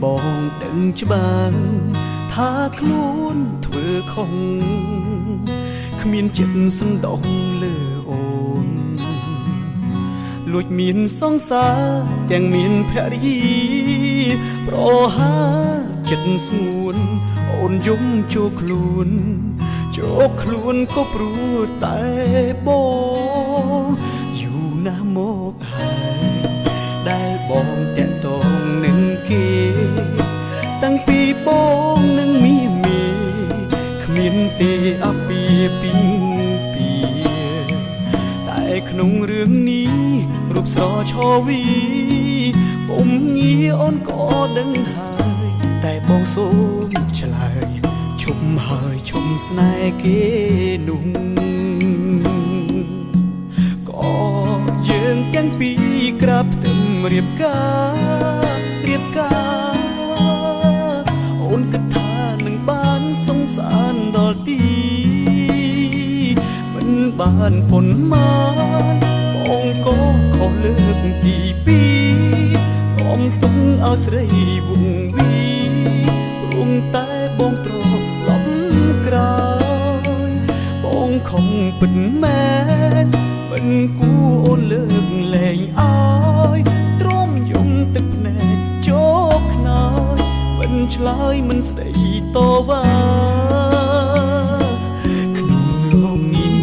បងដឹងច្បាស់ថាខ្លួនធ្វើខុសគ្មានចិត្តសណ្ដោះលើអូនលួចមានសង្សារទាំងមានភរិយាប្រហាចិត្តស្ងួនអូនយំចូលខ្លួនក៏ព្រោះតែបងយូរណាស់មកហើយដែលបងតាក់ទងនឹងគេតាំងពីបងនឹងមីគ្មានទេអាពាពីតែក្នុងរឿងនេះរូបស្រឆវីពុំងាអូនក៏ដឹងហើយតែបងសូមឆ្លើយឈុំហើយឈុំស្នេហ៍គេនោះក៏យើងទាំងពីរក្រាបផ្ទឹមរៀបការអូនគិតថានឹងបានសងសានដល់ទីមិនបានប៉ុន្មានបងក៏ខុសលើកទីពីរអមទុំឲ្យស្រីវងវីព្រមតែបងត្រឡប់ក្រោយបងខំពិតមែនមិនគួរអូនលើកលែងឲ្យទ្រាំយំទឹកភ្នែកជោកខ្នើយមិនឆ្លើយមិនស្ដីតវ៉ាក្នុងលោកនេះ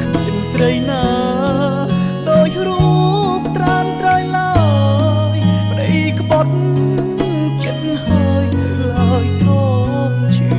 គ្មានស្រីណាដោយរូបត្រានត្រៃឡើយប្តីក្បត់ចិត្តហើយឡើយទ្រពជឿ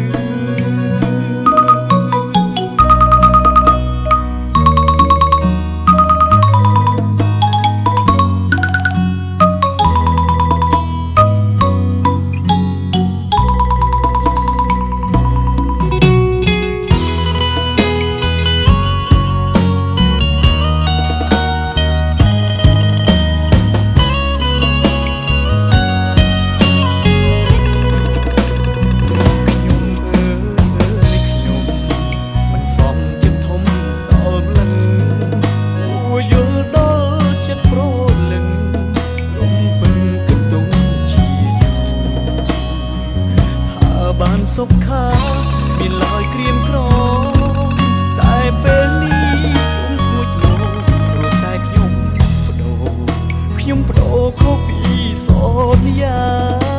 បានសុខខាមានឡើយក្រៀមក្រំតែពេលនេះខ្ញុំធ្ងួចធ្ងរព្រោះតែខ្ញុំបដូរខុសពីសន្យា